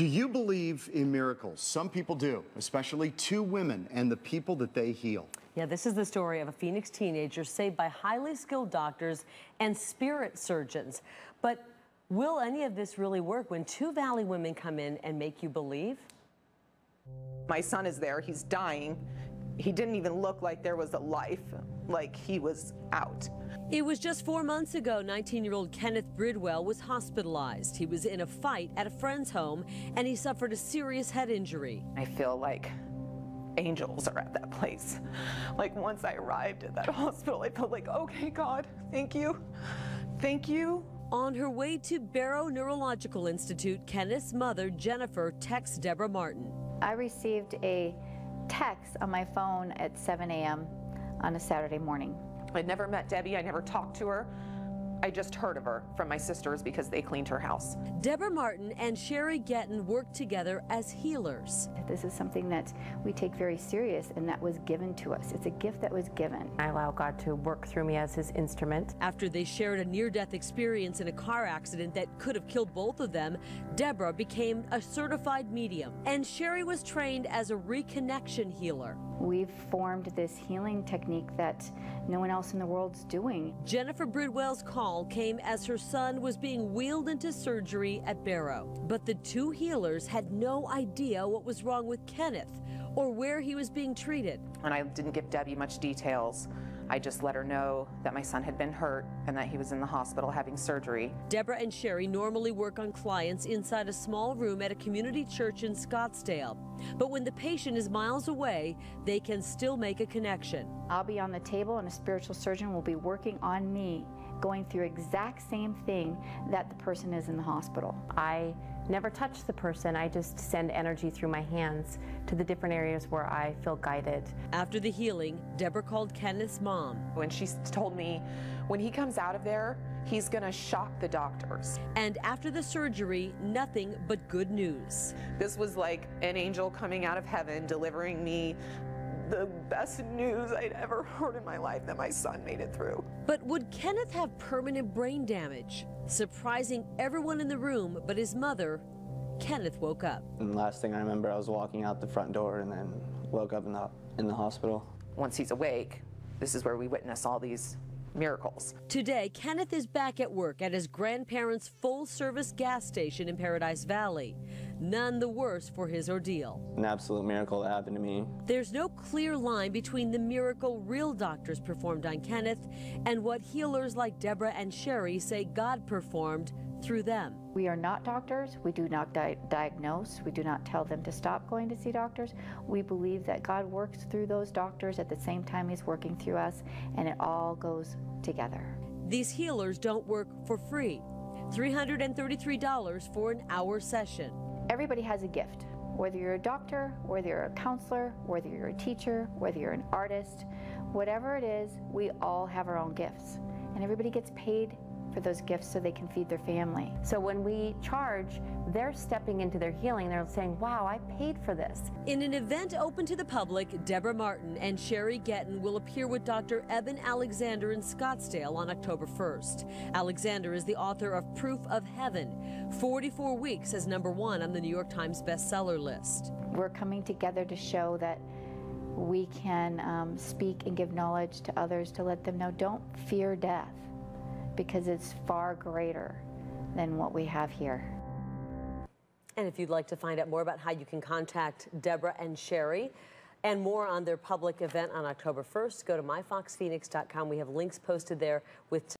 Do you believe in miracles? Some people do, especially two women and the people that they heal. Yeah, this is the story of a Phoenix teenager saved by highly skilled doctors and spirit surgeons. But will any of this really work when two Valley women come in and make you believe? My son is there, he's dying. He didn't even look like there was a life, like he was out. It was just 4 months ago, 19-year-old Kenneth Bridwell was hospitalized. He was in a fight at a friend's home, and he suffered a serious head injury. I feel like angels are at that place. Like once I arrived at that hospital, I felt like, okay, God, thank you. Thank you. On her way to Barrow Neurological Institute, Kenneth's mother, Jennifer, texts Debra Martin. I received a text on my phone at 7 a.m. on a Saturday morning. I'd never met Debbie, I never talked to her. I just heard of her from my sisters because they cleaned her house. Debra Martin and Sheri worked together as healers. This is something that we take very serious, and that was given to us. It's a gift that was given. I allow God to work through me as his instrument. After they shared a near-death experience in a car accident that could have killed both of them, Debra became a certified medium, and Sheri was trained as a reconnection healer. We've formed this healing technique that no one else in the world's doing. Jennifer Bridwell's call came as her son was being wheeled into surgery at Barrow. But the two healers had no idea what was wrong with Kenneth or where he was being treated. And I didn't give Debbie much details. I just let her know that my son had been hurt and that he was in the hospital having surgery. Debra and Sheri normally work on clients inside a small room at a community church in Scottsdale. But when the patient is miles away, they can still make a connection. I'll be on the table and a spiritual surgeon will be working on me, going through exact same thing that the person is in the hospital. I never touch the person, I just send energy through my hands to the different areas where I feel guided. After the healing, Debra called Kenneth's mom. When she told me, when he comes out of there, he's gonna shock the doctors. And after the surgery, nothing but good news. This was like an angel coming out of heaven delivering me the best news I'd ever heard in my life, that my son made it through. But would Kenneth have permanent brain damage? Surprising everyone in the room but his mother, Kenneth woke up. And the last thing I remember, I was walking out the front door and then woke up in the hospital. Once he's awake, this is where we witness all these miracles. Today, Kenneth is back at work at his grandparents' full-service gas station in Paradise Valley. None the worse for his ordeal. An absolute miracle that happened to me. There's no clear line between the miracle real doctors performed on Kenneth and what healers like Debra and Sheri say God performed through them. We are not doctors. We do not diagnose. We do not tell them to stop going to see doctors. We believe that God works through those doctors at the same time he's working through us, and it all goes together. These healers don't work for free. $333 for an hour session. Everybody has a gift. Whether you're a doctor, whether you're a counselor, whether you're a teacher, whether you're an artist, whatever it is, we all have our own gifts. And everybody gets paid for those gifts so they can feed their family. So when we charge, they're stepping into their healing. They're saying, wow, I paid for this. In an event open to the public, Debra Martin and Sheri will appear with Dr. Eben Alexander in Scottsdale on October 1st. Alexander is the author of Proof of Heaven, 44 weeks as #1 on the New York Times bestseller list. We're coming together to show that we can speak and give knowledge to others to let them know, don't fear death, because it's far greater than what we have here. And if you'd like to find out more about how you can contact Debra and Sheri and more on their public event on October 1st, go to myfoxphoenix.com. We have links posted there with